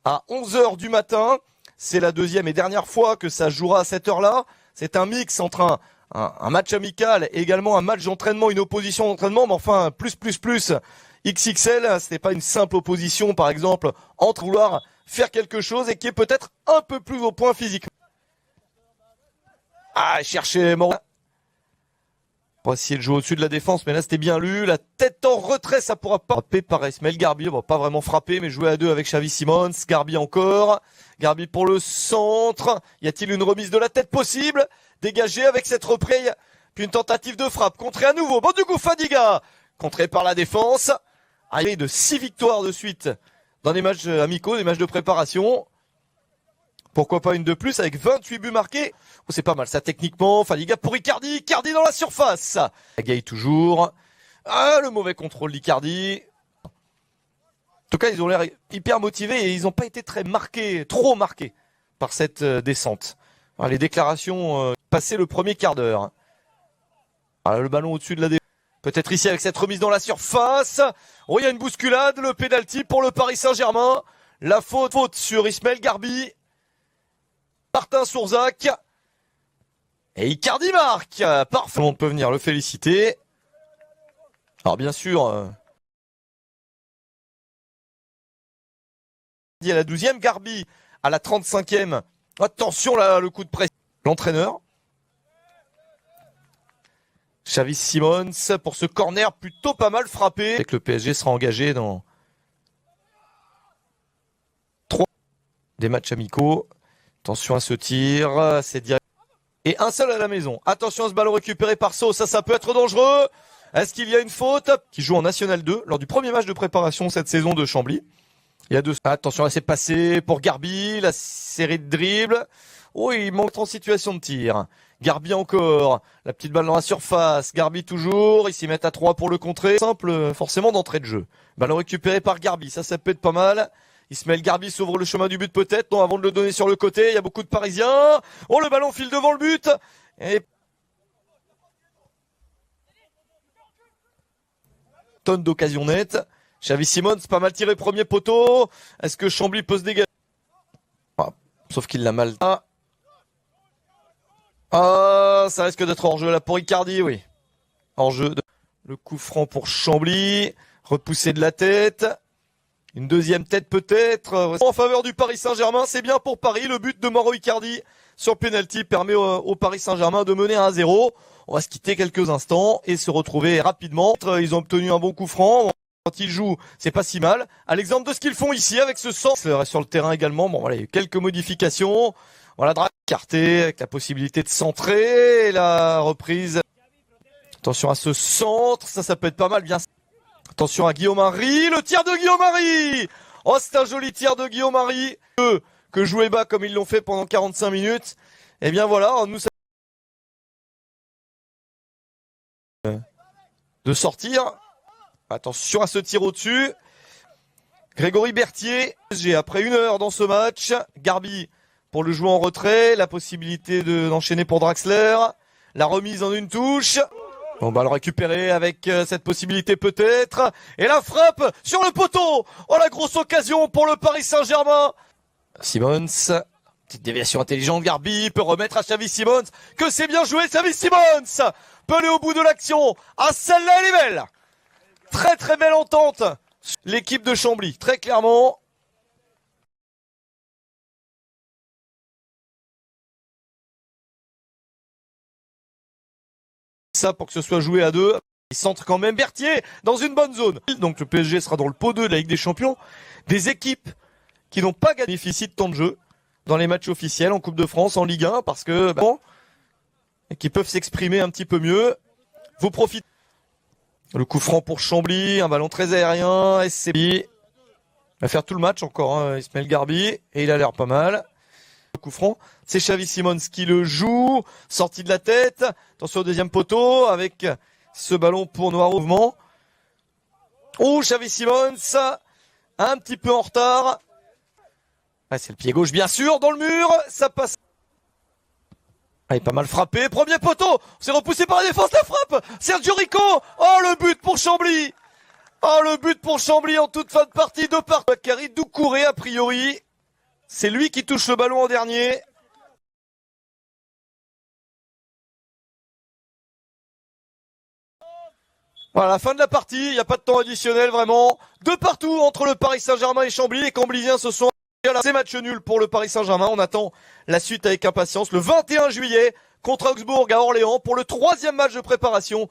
à 11h du matin. C'est la deuxième et dernière fois que ça jouera à cette heure-là. C'est un mix entre un match amical et également un match d'entraînement, une opposition d'entraînement, mais enfin plus XXL. Ce n'est pas une simple opposition, par exemple, entre vouloir faire quelque chose et qui est peut-être un peu plus au point physique. Ah, chercher Morin. On va essayer de jouer au-dessus de la défense, mais là c'était bien lu. La tête en retrait, ça pourra pas frapper par Ismaël Garbi. Bon, pas vraiment frapper, mais jouer à deux avec Xavi Simons. Garbi encore. Garbi pour le centre. Y a-t-il une remise de la tête possible? Dégagé avec cette reprise. Puis une tentative de frappe. Contré à nouveau. Bon, du coup, Fadiga. Contré par la défense. Arrivé de 6 victoires de suite dans des matchs amicaux, des matchs de préparation. Pourquoi pas une de plus avec 28 buts marqués. Oh, c'est pas mal ça techniquement. Fadiga pour Icardi. Icardi dans la surface. Gaï toujours. Ah, le mauvais contrôle d'Icardi. En tout cas, ils ont l'air hyper motivés et ils n'ont pas été trop marqués par cette descente. Alors, les déclarations passées le premier quart d'heure. Alors, le ballon au-dessus de la défense. Peut-être ici avec cette remise dans la surface. Oh, il y a une bousculade. Le pénalty pour le Paris Saint-Germain. La faute sur Ismaël Garbi. Martin Sourzac. Et Icardi marque. Parfait. On peut venir le féliciter. Alors bien sûr. À la 12e, Garbi à la 35e. Attention là, le coup de pression. L'entraîneur. Xavi Simons pour ce corner plutôt pas mal frappé. Et que le PSG sera engagé dans 3 des matchs amicaux. Attention à ce tir, c'est direct. Et un seul à la maison. Attention à ce ballon récupéré par So, ça peut être dangereux. Est-ce qu'il y a une faute? Qui joue en National 2 lors du premier match de préparation cette saison de Chambly. Il y a deux. Attention à ces passés pour Garbi, la série de dribbles. Oh, il manque en situation de tir. Garbi encore, la petite balle dans la surface. Garbi toujours, ils s'y mettent à 3 pour le contrer. Simple, forcément d'entrée de jeu. Ballon récupéré par Garbi, ça peut être pas mal. Ismaël Garbi s'ouvre le chemin du but peut-être, non, avant de le donner sur le côté, il y a beaucoup de Parisiens. Oh, le ballon file devant le but. Et tonne d'occasions nettes. Xavi Simons, pas mal tiré, premier poteau. Est-ce que Chambly peut se dégager? Sauf qu'il l'a mal. Ça risque d'être hors-jeu là pour Icardi, oui. Hors-jeu. Le coup franc pour Chambly. Repoussé de la tête. Une deuxième tête peut-être. En faveur du Paris Saint-Germain, c'est bien pour Paris. Le but de Mauro Icardi sur penalty permet au Paris Saint-Germain de mener 1-0. On va se quitter quelques instants et se retrouver rapidement. Ils ont obtenu un bon coup franc. Quand ils jouent, c'est pas si mal. À l'exemple de ce qu'ils font ici avec ce centre sur le terrain également. Bon, voilà, il y a eu quelques modifications. Voilà, drague écarté avec la possibilité de centrer et la reprise. Attention à ce centre, ça peut être pas mal, bien. Attention à Guillaume Henry, le tir de Guillaume Henry. Oh, c'est un joli tir de Guillaume Henry. Que jouer bas comme ils l'ont fait pendant 45 minutes. Et bien voilà, nous ça... de sortir. Attention à ce tir au-dessus. Grégory Berthier, après 1 heure dans ce match. Garbi pour le jouer en retrait, la possibilité d'enchaîner pour Draxler. La remise en une touche. On va le récupérer avec cette possibilité peut-être. Et la frappe sur le poteau. Oh, la grosse occasion pour le Paris Saint-Germain. Simons, petite déviation intelligente. Garbi peut remettre à Xavi Simons. Que c'est bien joué, Xavi Simons peut aller au bout de l'action. Ah, celle-là, elle est belle. Très très belle entente. L'équipe de Chambly, très clairement. Ça pour que ce soit joué à 2. Il centre quand même Berthier dans une bonne zone. Donc le PSG sera dans le pot 2 de la Ligue des Champions. Des équipes qui n'ont pas bénéficié de temps de jeu dans les matchs officiels en Coupe de France, en Ligue 1, parce que et qui peuvent s'exprimer un petit peu mieux. Vous profitez. Le coup franc pour Chambly, un ballon très aérien, SCB. Il va faire tout le match encore, Ismaël Garbi, et il a l'air pas mal. Le coup franc, c'est Xavi Simons qui le joue, sorti de la tête. Attention au deuxième poteau, avec ce ballon pour Noiro mouvement. Oh, Xavi Simons, un petit peu en retard. C'est le pied gauche, bien sûr, dans le mur, ça passe. Il est pas mal frappé, premier poteau, c'est repoussé par la défense, la frappe, Sergio Rico, oh le but pour Chambly, Oh, le but pour Chambly en toute fin de partie, de part. Bakary Doucouré, a priori. C'est lui qui touche le ballon en dernier. Voilà, la fin de la partie, il n'y a pas de temps additionnel vraiment. De partout entre le Paris Saint-Germain et Chambly. Les Camblisiens se sont... C'est match nul pour le Paris Saint-Germain. On attend la suite avec impatience. Le 21 juillet contre Augsbourg à Orléans pour le 3e match de préparation